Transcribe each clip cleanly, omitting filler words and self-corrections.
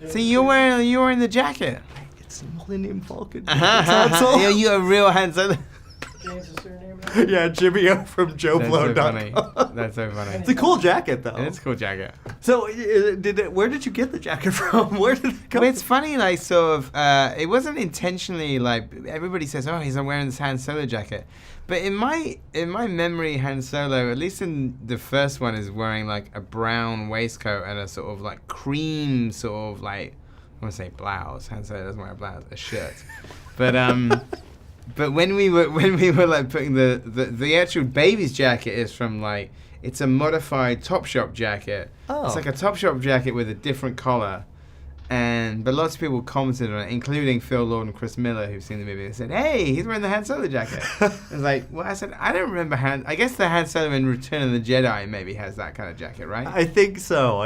So you're wearing the jacket. It's Millennium Falcon. Yeah, you're a real Han Solo. Change the surname. Yeah, Jimmy O from JOBLO. That's so funny. It's a cool jacket, though. It's a cool jacket. So, where did you get the jacket from? Where did it come Well, it's funny, like, sort of, it wasn't intentionally, like, everybody says, oh, he's wearing this Han Solo jacket. But in my memory, Han Solo, at least in the first one, is wearing, like, a brown waistcoat and a sort of, like, cream sort of, like, I want to say blouse. Han Solo doesn't wear a blouse, a shirt. But when we were like putting the actual baby's jacket is from like, it's a modified Topshop jacket. Oh. It's like a Topshop jacket with a different collar. But lots of people commented on it, including Phil Lord and Chris Miller, who've seen the movie. They said, "Hey, he's wearing the Han Solo jacket." I was like, "Well," I said, "I don't remember I guess the Han Solo in Return of the Jedi maybe has that kind of jacket, right?" I think so.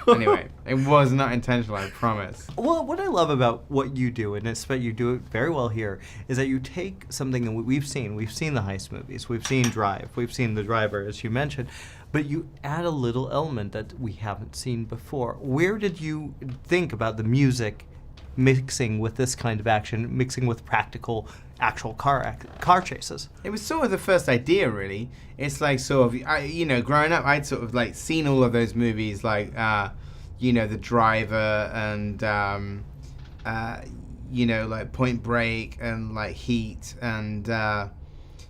Anyway, it was not intentional, I promise. Well, what I love about what you do, and especially you do it very well here, is that you take something that we've seen. We've seen the heist movies. We've seen Drive. We've seen The Driver, as you mentioned. But you add a little element that we haven't seen before. Where did you think about the music mixing with this kind of action, mixing with practical, actual car chases? It was sort of the first idea, really. It's like sort of, growing up, I'd sort of like seen all of those movies, like, The Driver and, like Point Break and like Heat and,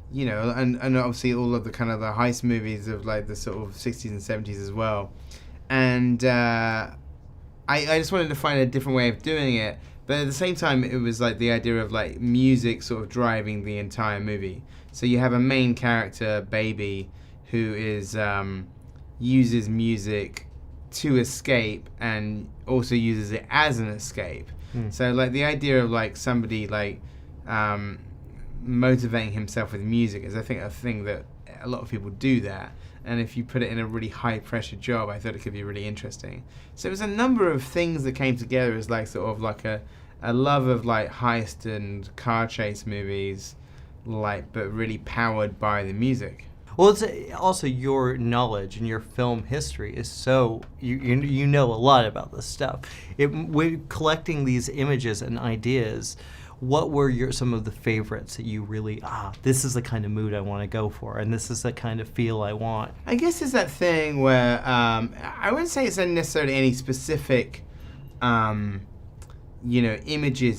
and obviously all of the kind of the heist movies of like the sort of 60s and 70s as well. And I just wanted to find a different way of doing it. But at the same time, it was like the idea of like music sort of driving the entire movie. So you have a main character, Baby, who is uses music to escape and also uses it as an escape. So like the idea of like somebody like motivating himself with music is, I think, a thing that a lot of people do that. And if you put it in a really high pressure job, I thought it could be really interesting. So it was a number of things that came together as like sort of like a love of like heist and car chase movies, like, but really powered by the music. Well, it's also your knowledge and your film history is so, you know a lot about this stuff. When collecting these images and ideas, what were some of the favorites that you really, this is the kind of mood I want to go for, and this is the kind of feel I want? I guess it's that thing where, I wouldn't say it's necessarily any specific, images.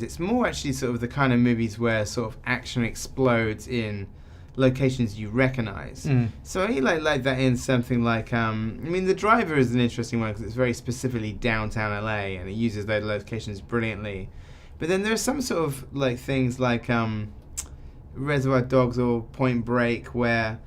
It's more actually sort of the kind of movies where sort of action explodes in locations you recognize. So I like that in something like, The Driver is an interesting one because it's very specifically downtown LA and it uses those locations brilliantly. But then there's some sort of like things like Reservoir Dogs or Point Break where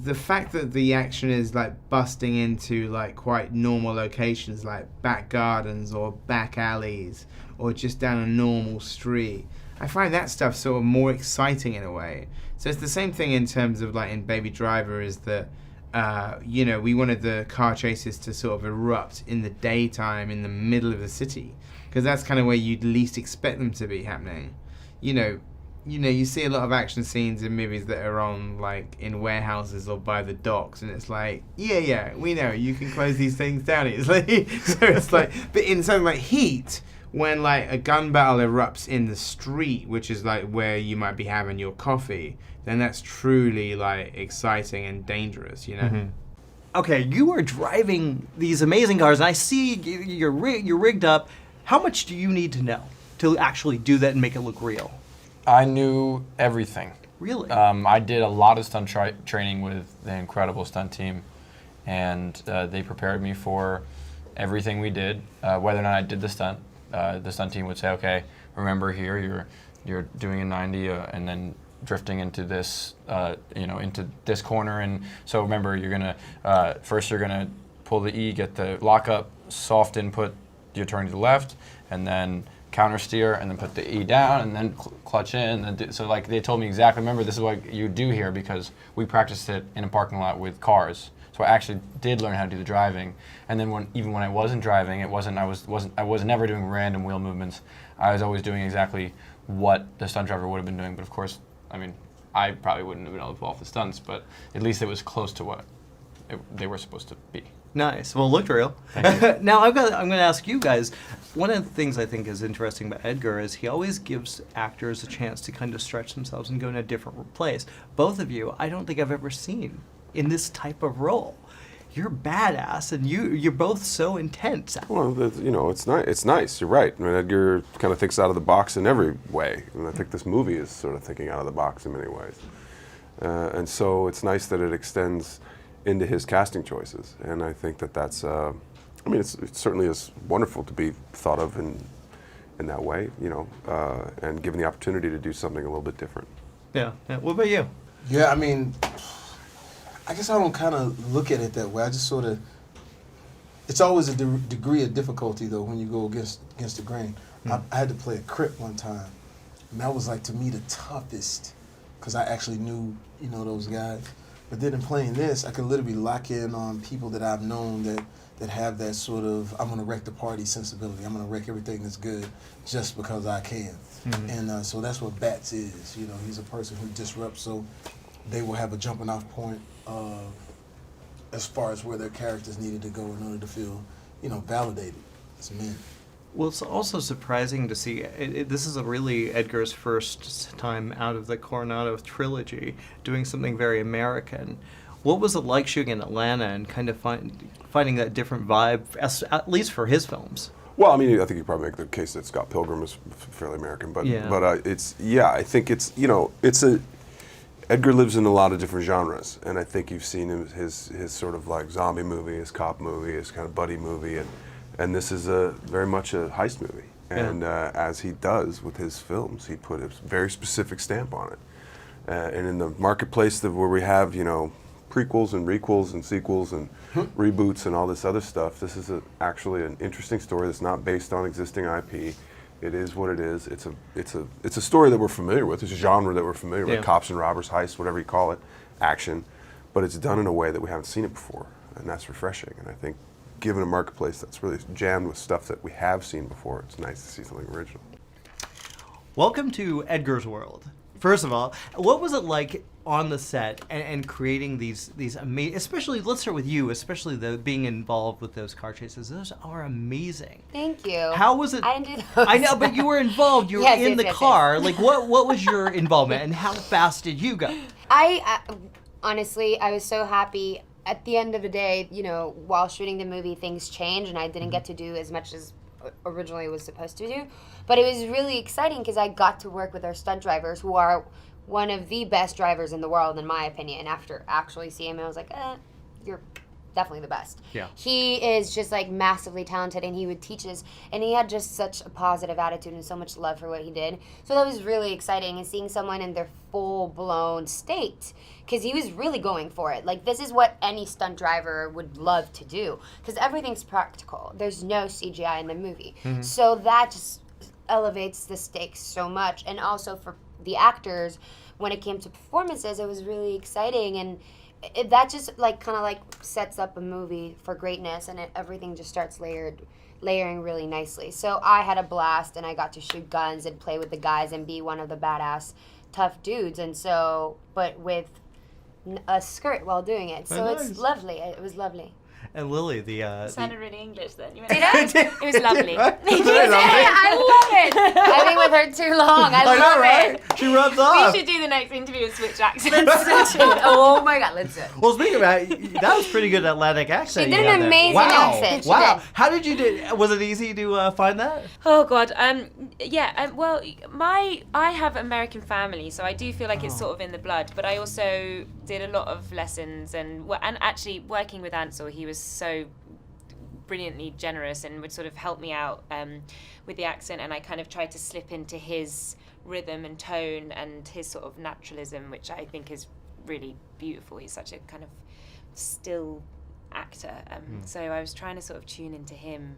the fact that the action is like busting into like quite normal locations like back gardens or back alleys or just down a normal street, I find that stuff sort of more exciting in a way. So it's the same thing in terms of like in Baby Driver is that we wanted the car chases to sort of erupt in the daytime in the middle of the city, because that's kind of where you'd least expect them to be happening. You see a lot of action scenes in movies that are on like in warehouses or by the docks, and it's like, yeah, we know you can close these things down easily. So it's like, but in something like Heat, when like a gun battle erupts in the street, which is like where you might be having your coffee, then that's truly like exciting and dangerous, Okay, you are driving these amazing cars, and I see you're rigged up. How much do you need to know to actually do that and make it look real? I knew everything. Really? I did a lot of stunt training with the incredible stunt team, and they prepared me for everything we did, whether or not I did the stunt. The stunt team would say, okay, remember here, you're doing a 90 and then drifting into this, into this corner, and so remember, you're gonna first you're gonna pull the E, get the lockup, soft input, you're turning to the left, and then counter steer, and then put the E down, and then clutch in. And so like they told me exactly, remember, this is what you do here because we practiced it in a parking lot with cars. So I actually did learn how to do the driving. And then even when I wasn't driving, I was never doing random wheel movements. I was always doing exactly what the stunt driver would have been doing. But of course, I probably wouldn't have been able to pull off the stunts, but at least it was close to what they were supposed to be. Nice. Well, it looked real. Now I'm going to ask you guys. One of the things I think is interesting about Edgar is he always gives actors a chance to kind of stretch themselves and go in a different place. Both of you, I don't think I've ever seen in this type of role. You're badass, and you're both so intense. Well, you know, it's nice. It's nice. You're right. I mean, Edgar kind of thinks out of the box in every way, and I think this movie is sort of thinking out of the box in many ways. And so it's nice that it extends into his casting choices, and I think that that's. I mean, it certainly is wonderful to be thought of in that way, you know, and given the opportunity to do something a little bit different. Yeah. What about you? Yeah, I mean, I guess I don't kind of look at it that way. I just sort of, it's always a degree of difficulty, though, when you go against the grain. I had to play a Crip one time, and that was, like, to me, the toughest, because I actually knew, you know, those guys. But then in playing this, I could literally lock in on people that I've known that have that sort of, I'm going to wreck the party sensibility. I'm going to wreck everything that's good just because I can. And so that's what Bats is. You know, he's a person who disrupts, so they will have a jumping off point as far as where their characters needed to go in order to feel, you know, validated as men. Well, it's also surprising to see, this is really Edgar's first time out of the Coronado trilogy, doing something very American. What was it like shooting in Atlanta and kind of finding that different vibe, at least for his films? Well, I mean, I think you probably make the case that Scott Pilgrim is fairly American, but I think it's, you know, Edgar lives in a lot of different genres, and I think you've seen his sort of like zombie movie, his cop movie, his kind of buddy movie, and this is very much a heist movie. And as he does with his films, he put a very specific stamp on it. And in the marketplace where we have, you know, prequels and requels and sequels and reboots and all this other stuff, this is actually an interesting story that's not based on existing IP. It is what it is. It's a story that we're familiar with. It's a genre that we're familiar with. Cops and robbers, heist, whatever you call it, action. But it's done in a way that we haven't seen it before, and that's refreshing. And I think given a marketplace that's really jammed with stuff that we have seen before, it's nice to see something original. Welcome to Edgar's World. First of all, what was it like on the set and creating these amazing, especially, let's start with you, especially being involved with those car chases. Those are amazing. Thank you. How was it? I didn't do those. I know, but you were involved. You were in the car. Like, what was your involvement, and how fast did you go? Honestly, I was so happy. At the end of the day, you know, while shooting the movie, things changed, and I didn't get to do as much as originally was supposed to do. But it was really exciting because I got to work with our stunt drivers, who are one of the best drivers in the world, in my opinion. After actually seeing him, I was like, you're definitely the best. Yeah. He is just like massively talented, and he would teach us, and he had just such a positive attitude and so much love for what he did. So that was really exciting, and seeing someone in their full-blown state, because he was really going for it. Like, this is what any stunt driver would love to do, because everything's practical. There's no CGI in the movie. So that just elevates the stakes so much. And also for the actors, when it came to performances, it was really exciting, and that just like kind of like sets up a movie for greatness, and everything just starts layering really nicely. So I had a blast, and I got to shoot guns and play with the guys and be one of the badass tough dudes, and so, but with a skirt while doing it. So it's lovely. It was lovely. And Lily, sounded really English then. Did I? It was lovely. I love it. I've been with her too long. I love right? it. She rubs off. We should do the next interview and switch accents. Oh my God, let's do it. Well, speaking of that, that was pretty good Atlantic accent. She did an amazing accent. Wow. How did you do? Was it easy to find that? Oh God. Well, I have American family, so I do feel like it's sort of in the blood. But I also did a lot of lessons, and actually working with Ansel, he was so brilliantly generous and would sort of help me out with the accent, and I kind of tried to slip into his rhythm and tone and his sort of naturalism, which I think is really beautiful. He's such a kind of still actor, so I was trying to sort of tune into him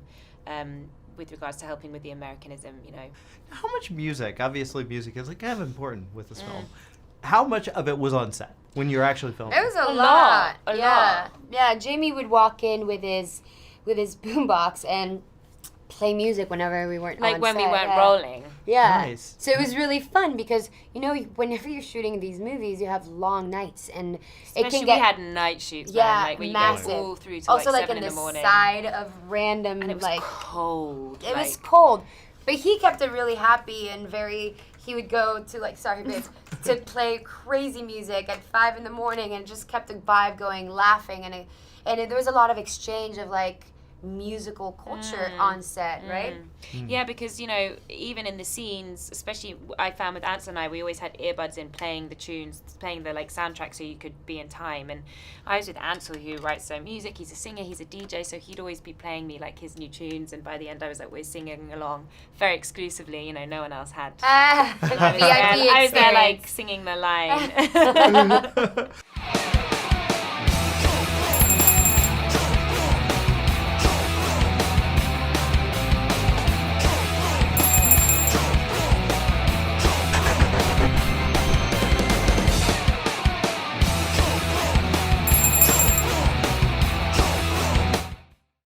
with regards to helping with the Americanism, you know. How much music? Obviously music is like kind of important with this film. How much of it was on set when you were actually filming? It was a lot. A lot. Yeah, Jamie would walk in with his boombox and play music whenever we weren't on when set. we weren't rolling. Yeah. Nice. So it was really fun because, you know, whenever you're shooting these movies, you have long nights and Especially it can get... we had night shoots, Yeah, man, like where you massive. go all through to also, like like 7 in in the the morning. side of random, And it was like... cold. It was cold. But he kept it really happy and he would go to, like, sorry, babes, to play crazy music at 5 in the morning and just kept the vibe going, laughing. And there was a lot of exchange of, like, musical culture on set, right? Yeah, because, you know, even in the scenes, especially I found with Ansel and I, we always had earbuds in playing the tunes, playing the like soundtrack so you could be in time. And I was with Ansel, who writes their music. He's a singer, he's a DJ, so he'd always be playing me like his new tunes. And by the end, I was like, we're singing along very exclusively. You know, no one else had. VIP I was there like experience. singing the line.